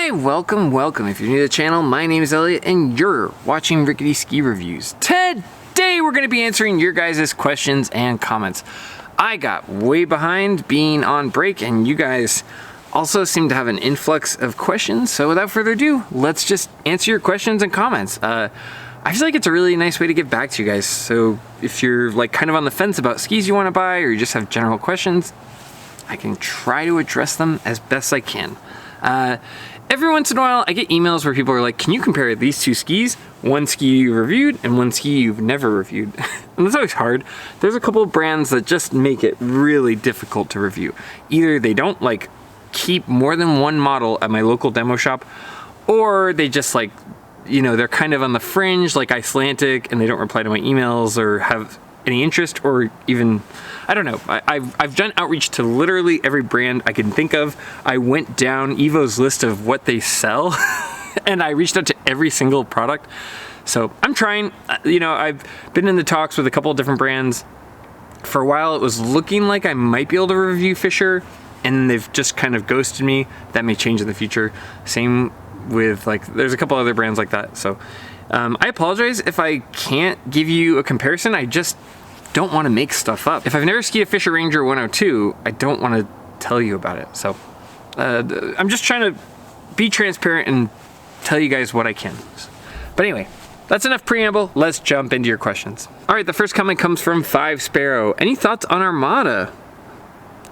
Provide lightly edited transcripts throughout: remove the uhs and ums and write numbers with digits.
Hi, welcome. If you're new to the channel, my name is Elliott and you're watching Rickety Ski Reviews. Today we're going to be answering your guys' questions and comments. I got way behind being on break and you guys also seem to have an influx of questions, so without further ado, let's just answer your questions and comments. I feel like it's a really nice way to give back to you guys, so if you're like kind of on the fence about skis you want to buy or you just have general questions, I can try to address them as best I can. Every once in a while I get emails where people are like, can you compare these two skis? One ski you reviewed and one ski you've never reviewed. And that's always hard. There's a couple of brands that just make it really difficult to review. Either they don't like keep more than one model at my local demo shop, or they just like, you know, they're kind of on the fringe like Icelandic and they don't reply to my emails or have any interest, or even, I don't know. I've done outreach to literally every brand I can think of. I went down Evo's list of what they sell and I reached out to every single product. So I'm trying, you know, I've been in the talks with a couple of different brands. For a while it was looking like I might be able to review Fischer, and they've just kind of ghosted me. That may change in the future. Same with like, there's a couple other brands like that. So I apologize if I can't give you a comparison. I just don't want to make stuff up. If I've never skied a Fischer Ranger 102, I don't want to tell you about it. So I'm just trying to be transparent and tell you guys what I can. But anyway, that's enough preamble. Let's jump into your questions. All right, the first comment comes from 5 Sparrow. Any thoughts on Armada?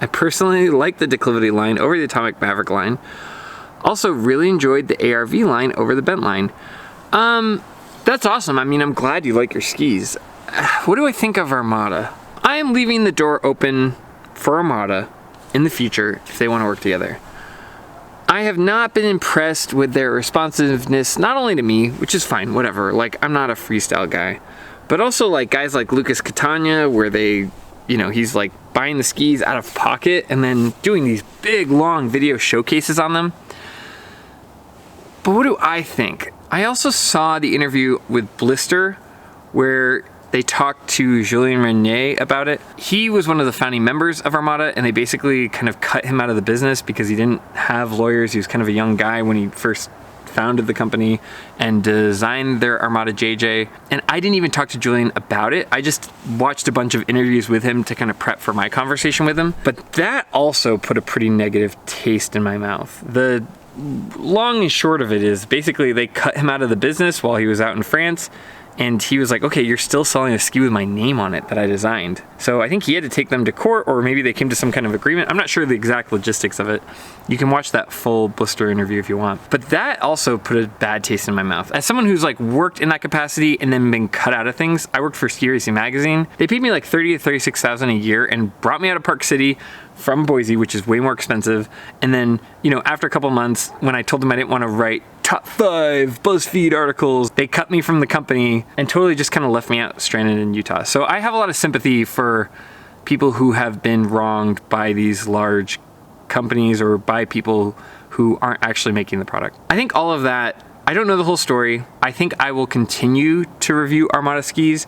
I personally like the Declivity line over the Atomic Maverick line. Also really enjoyed the ARV line over the Bent line. That's awesome. I mean, I'm glad you like your skis. What do I think of Armada? I am leaving the door open for Armada in the future if they want to work together. I have not been impressed with their responsiveness, not only to me, which is fine, whatever. Like, I'm not a freestyle guy, but also like guys like Lucas Catania, where they, you know, he's like buying the skis out of pocket and then doing these big, long video showcases on them. But what do I think? I also saw the interview with Blister where they talked to Julien Regnier about it. He was one of the founding members of Armada, and they basically kind of cut him out of the business because he didn't have lawyers. He was kind of a young guy when he first founded the company and designed their Armada JJ. And I didn't even talk to Julien about it. I just watched a bunch of interviews with him to kind of prep for my conversation with him. But that also put a pretty negative taste in my mouth. The long and short of it is basically they cut him out of the business while he was out in France, and he was like, okay, you're still selling a ski with my name on it that I designed. So I think he had to take them to court, or maybe they came to some kind of agreement. I'm not sure the exact logistics of it. You can watch that full Blister interview if you want. But that also put a bad taste in my mouth. As someone who's like worked in that capacity and then been cut out of things, I worked for Ski Racing Magazine. They paid me like $30,000 to $36,000 a year and brought me out of Park City from Boise, which is way more expensive. And then, you know, after a couple months, when I told them I didn't want to write top 5 BuzzFeed articles, they cut me from the company and totally just kind of left me out stranded in Utah. So I have a lot of sympathy for people who have been wronged by these large companies or by people who aren't actually making the product. I think all of that, I don't know the whole story. I think I will continue to review Armada skis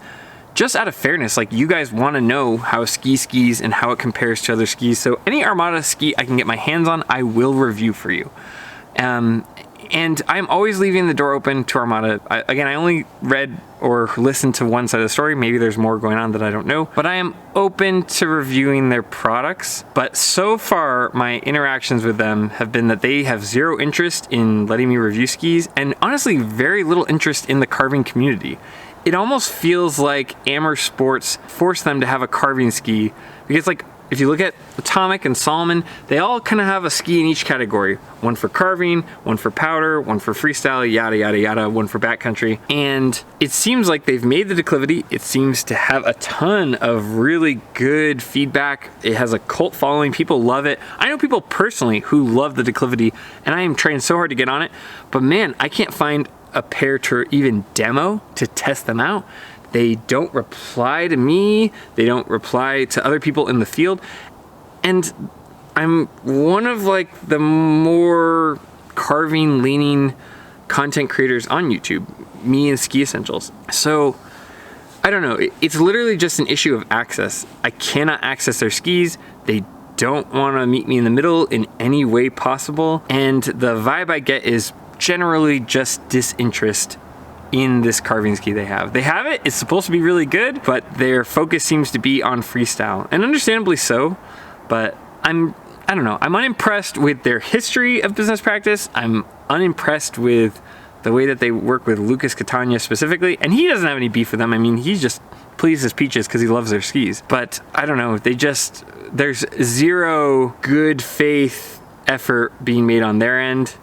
just out of fairness. Like, you guys want to know how a ski skis and how it compares to other skis. So any Armada ski I can get my hands on, I will review for you. And I'm always leaving the door open to Armada. Again, I only read or listened to one side of the story. Maybe there's more going on that I don't know. But I am open to reviewing their products. But so far, my interactions with them have been that they have zero interest in letting me review skis, and honestly, very little interest in the carving community. It almost feels like Amer Sports forced them to have a carving ski, because like, if you look at Atomic and Salomon, they all kind of have a ski in each category. One for carving, one for powder, one for freestyle, yada, yada, yada, one for backcountry. And it seems like they've made the Declivity. It seems to have a ton of really good feedback. It has a cult following. People love it. I know people personally who love the Declivity, and I am trying so hard to get on it. But man, I can't find a pair to even demo to test them out. They don't reply to me. They don't reply to other people in the field. And I'm one of like the more carving leaning content creators on YouTube, me and Ski Essentials. So I don't know. It's literally just an issue of access. I cannot access their skis. They don't want to meet me in the middle in any way possible. And the vibe I get is generally just disinterest in this carving ski they have. They have it, it's supposed to be really good, but their focus seems to be on freestyle, and understandably so, but I don't know, I'm unimpressed with their history of business practice. I'm unimpressed with the way that they work with Lucas Catania specifically, and he doesn't have any beef with them. I mean, he just pleases peaches because he loves their skis, but I don't know, there's zero good faith effort being made on their end,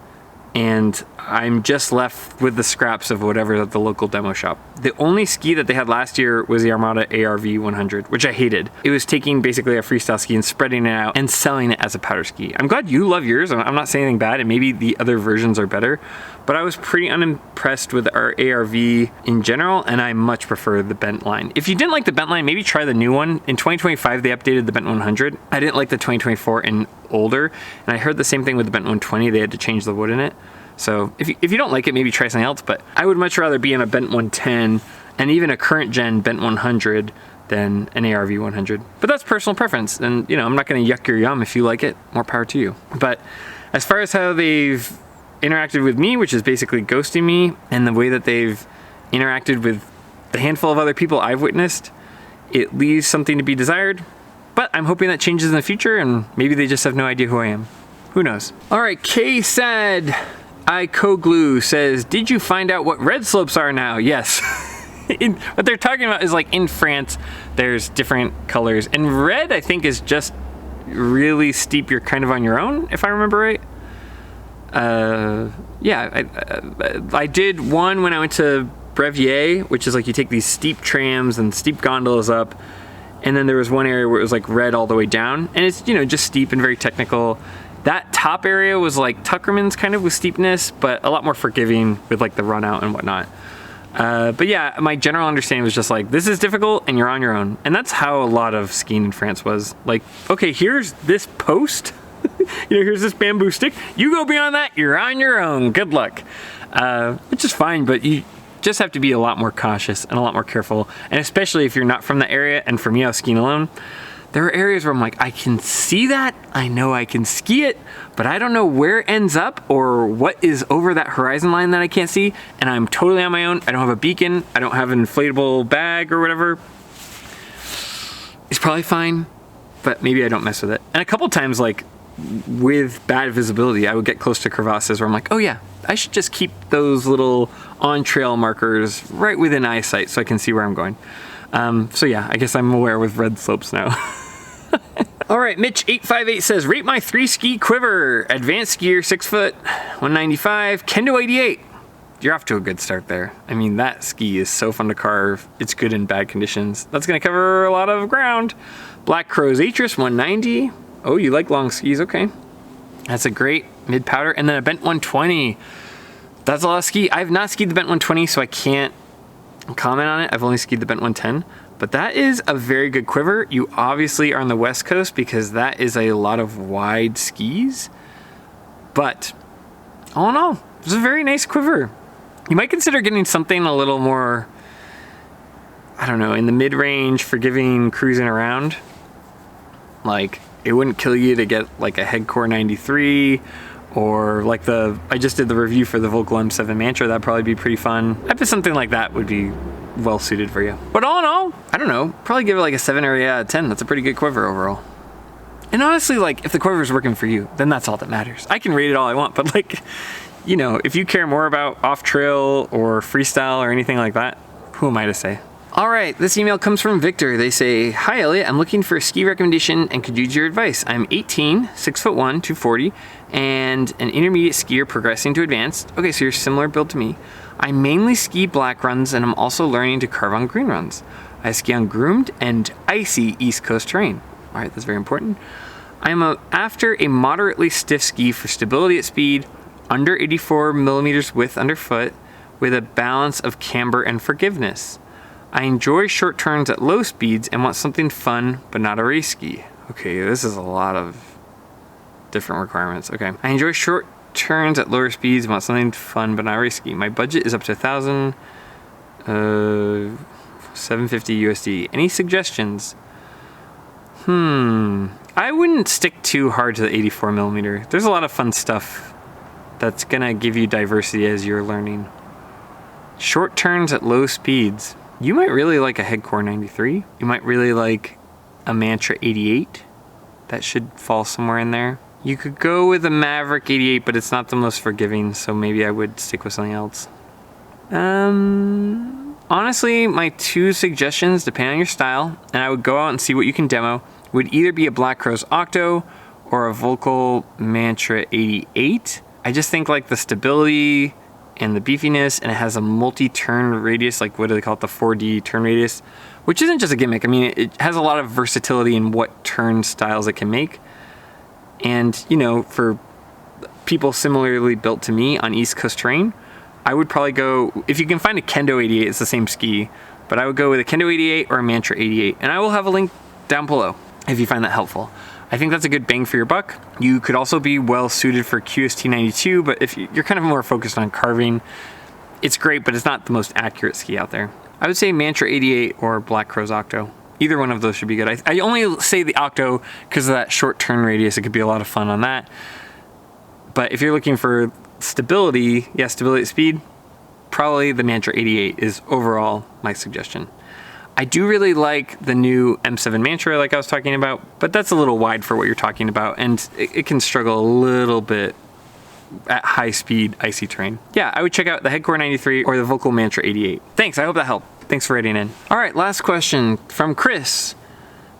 and I'm just left with the scraps of whatever at the local demo shop. The only ski that they had last year was the Armada ARV 100, which I hated. It was taking basically a freestyle ski and spreading it out and selling it as a powder ski. I'm glad you love yours. I'm not saying anything bad, and maybe the other versions are better, but I was pretty unimpressed with our ARV in general, and I much prefer the bent line. If you didn't like the bent line, maybe try the new one. In 2025, they updated the bent 100. I didn't like the 2024 and older, and I heard the same thing with the bent 120. They had to change the wood in it. So if you don't like it, maybe try something else, but I would much rather be in a bent 110 and even a current gen bent 100 than an ARV 100. But that's personal preference, and I'm not gonna yuck your yum. If you like it, more power to you. But as far as how they've interacted with me, which is basically ghosting me, and the way that they've interacted with the handful of other people I've witnessed, it leaves something to be desired. But I'm hoping that changes in the future, and maybe they just have no idea who I am. Who knows? All right, Kay said, I co-glue says, did you find out what red slopes are now? Yes. What they're talking about is like in France, there's different colors. And red, I think, is just really steep. You're kind of on your own, if I remember right. Yeah, I did one when I went to Brevier, which is like you take these steep trams and steep gondolas up. And then there was one area where it was like red all the way down. And it's, just steep and very technical. That top area was like Tuckerman's kind of with steepness, but a lot more forgiving with like the run out and whatnot. But yeah, my general understanding was just like, this is difficult and you're on your own. And that's how a lot of skiing in France was. Like, okay, here's this post, here's this bamboo stick. You go beyond that, you're on your own. Good luck. Which is fine, but you just have to be a lot more cautious and a lot more careful. And especially if you're not from the area, and for me, I was skiing alone. There are areas where I'm like, I can see that, I know I can ski it, but I don't know where it ends up or what is over that horizon line that I can't see, and I'm totally on my own. I don't have a beacon, I don't have an inflatable bag or whatever. It's probably fine, but maybe I don't mess with it. And a couple times, like, with bad visibility, I would get close to crevasses where I'm like, oh yeah, I should just keep those little on-trail markers right within eyesight so I can see where I'm going. So yeah, I guess I'm aware with red slopes now. All right, Mitch858 says, rate my 3-ski Quiver. Advanced skier, 6 foot, 195, Kendo 88. You're off to a good start there. I mean, that ski is so fun to carve. It's good in bad conditions. That's gonna cover a lot of ground. Black Crow's Atris, 190. Oh, you like long skis, okay. That's a great mid powder. And then a bent 120. That's a lot of ski. I've not skied the bent 120, so I can't comment on it. I've only skied the bent 110. But that is a very good quiver. You obviously are on the West Coast because that is a lot of wide skis. But all in all, it's a very nice quiver. You might consider getting something a little more, I don't know, in the mid-range, forgiving, cruising around. Like, it wouldn't kill you to get like a Headcore 93 or like I just did the review for the Volkl M7 Mantra. That'd probably be pretty fun. I bet something like that would be well suited for you. But all in all, I don't know, probably give it like a 7 or 8 out of 10. That's a pretty good quiver overall. And honestly, like, if the quiver's working for you, then that's all that matters. I can rate it all I want, but like, if you care more about off-trail or freestyle or anything like that, who am I to say? All right, this email comes from Victor. They say, hi Elliott, I'm looking for a ski recommendation and could use your advice. I'm 18, 6'1", 240, and an intermediate skier progressing to advanced. Okay, so you're similar build to me. I mainly ski black runs and I'm also learning to carve on green runs. I ski on groomed and icy East Coast terrain. All right, that's very important. I'm after a moderately stiff ski for stability at speed, under 84 millimeters width underfoot, with a balance of camber and forgiveness. I enjoy short turns at low speeds and want something fun, but not a race ski. Okay, this is a lot of different requirements. Okay, I enjoy short turns at lower speeds and want something fun, but not a race ski. My budget is up to 1,000, 750 USD. Any suggestions? I wouldn't stick too hard to the 84 millimeter. There's a lot of fun stuff that's gonna give you diversity as you're learning. Short turns at low speeds. You might really like a Headcore 93. You might really like a Mantra 88. That should fall somewhere in there. You could go with a Maverick 88, but it's not the most forgiving, so maybe I would stick with something else. Honestly, my two suggestions, depending on your style, and I would go out and see what you can demo, would either be a Black Crowes Octo or a Volkl Mantra 88. I just think like the stability and the beefiness, and it has a multi-turn radius, like what do they call it, the 4D turn radius, which isn't just a gimmick. I mean, it has a lot of versatility in what turn styles it can make. And, you know, for people similarly built to me on East Coast terrain, I would probably go, if you can find a Kendo 88, it's the same ski, but I would go with a Kendo 88 or a Mantra 88. And I will have a link down below if you find that helpful. I think that's a good bang for your buck. You could also be well suited for QST 92, but if you're kind of more focused on carving, it's great, but it's not the most accurate ski out there. I would say Mantra 88 or Black Crowes Octo. Either one of those should be good. I only say the Octo because of that short turn radius. It could be a lot of fun on that. But if you're looking for stability, yeah, stability at speed, probably the Mantra 88 is overall my suggestion. I do really like the new M7 Mantra like I was talking about, but that's a little wide for what you're talking about, and it can struggle a little bit at high speed icy terrain. Yeah, I would check out the Headcore 93 or the Volkl Mantra 88. Thanks, I hope that helped. Thanks for writing in. All right, last question from Chris.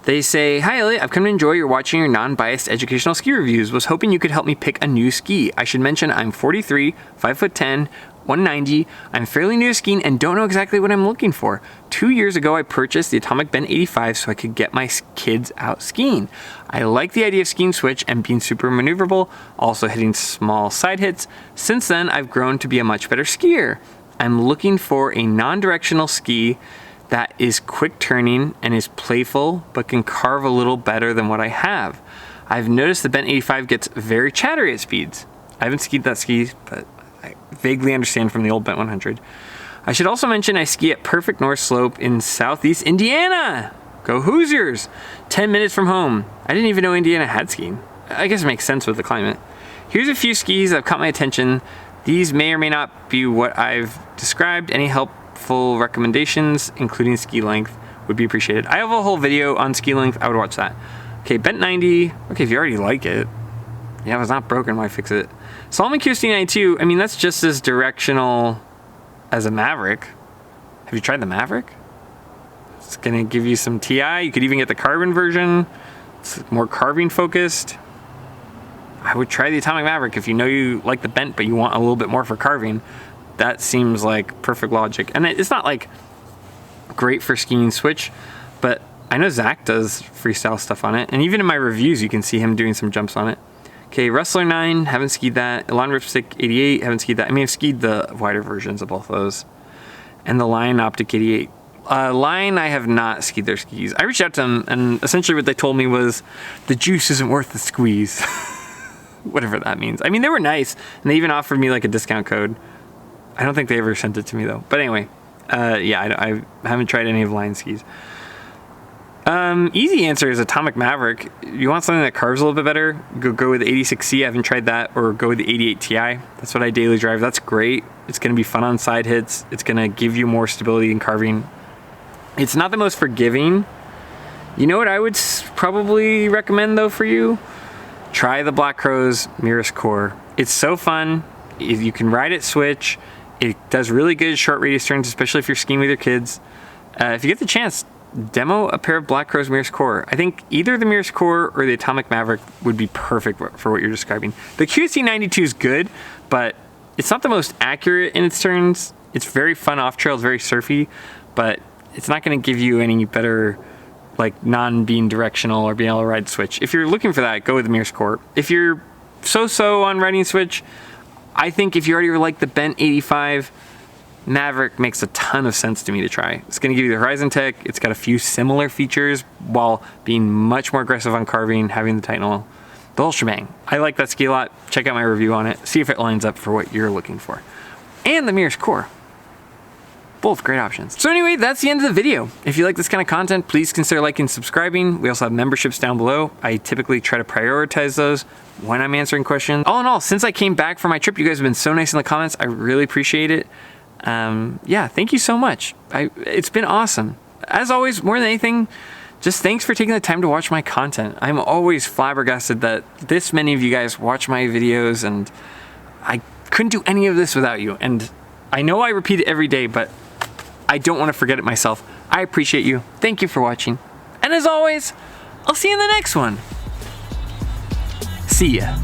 They say, "Hi Elliott, I've come to enjoy watching your non-biased educational ski reviews. Was hoping you could help me pick a new ski. I should mention I'm 43, 5'10", 190. I'm fairly new to skiing and don't know exactly what I'm looking for. 2 years ago, I purchased the Atomic Bend 85 so I could get my kids out skiing. I like the idea of skiing switch and being super maneuverable, also hitting small side hits. Since then, I've grown to be a much better skier. I'm looking for a non-directional ski that is quick turning and is playful, but can carve a little better than what I have. I've noticed the Bent 85 gets very chattery at speeds. I haven't skied that ski, but I vaguely understand from the old Bent 100. I should also mention I ski at Perfect North Slope in Southeast Indiana. Go Hoosiers! 10 minutes from home. I didn't even know Indiana had skiing. I guess it makes sense with the climate. Here's a few skis that have caught my attention. These may or may not be what I've described. Any helpful recommendations, including ski length, would be appreciated. I have a whole video on ski length. I would watch that. Okay, Bent 90. Okay, if you already like it. Yeah, if it's not broken, why fix it? Salomon QST 92. I mean, that's just as directional as a Maverick. Have you tried the Maverick? It's gonna give you some TI. You could even get the carbon version. It's more carving focused. I would try the Atomic Maverick if you know you like the bent, but you want a little bit more for carving. That seems like perfect logic. And it's not like great for skiing switch, but I know Zach does freestyle stuff on it. And even in my reviews, you can see him doing some jumps on it. Okay, Wrestler 9, haven't skied that. Elan Ripstick 88, haven't skied that. I mean, I've skied the wider versions of both those. And the Lion Optic 88. Lion, I have not skied their skis. I reached out to them, and essentially what they told me was, the juice isn't worth the squeeze. Whatever that means. I mean, they were nice, and they even offered me like a discount code. I don't think they ever sent it to me though. But anyway, yeah, I haven't tried any of Lion skis. Easy answer is Atomic Maverick. You want something that carves a little bit better, go with the 86C. I haven't tried that, or go with the 88 Ti. That's what I daily drive. That's great. It's going to be fun on side hits. It's going to give you more stability in carving. It's not the most forgiving. You know what I would probably recommend though for you? Try the Black Crowes Mirus Core. It's so fun. You can ride it switch. It does really good short radius turns, especially if you're skiing with your kids. If you get the chance, demo a pair of Black Crowes Mirus Core. I think either the Mirus Core or the Atomic Maverick would be perfect for what you're describing. The QST 92 is good, but it's not the most accurate in its turns. It's very fun off trail, it's very surfy, but it's not going to give you any better like non-being directional or being able to ride switch. If you're looking for that, go with the Mirus Core. If you're so-so on riding switch, I think if you already like the Bent 85, Maverick makes a ton of sense to me to try. It's going to give you the Horizon Tech. It's got a few similar features while being much more aggressive on carving, having the Titanol, the whole shebang. I like that ski a lot. Check out my review on it. See if it lines up for what you're looking for. And the Mirus Core. Both great options. So anyway, that's the end of the video. If you like this kind of content, please consider liking and subscribing. We also have memberships down below. I typically try to prioritize those when I'm answering questions. All in all, since I came back from my trip, you guys have been so nice in the comments. I really appreciate it. Yeah, thank you so much. It's been awesome. As always, more than anything, just thanks for taking the time to watch my content. I'm always flabbergasted that this many of you guys watch my videos, and I couldn't do any of this without you. And I know I repeat it every day, but I don't want to forget it myself. I appreciate you. Thank you for watching. And as always, I'll see you in the next one. See ya.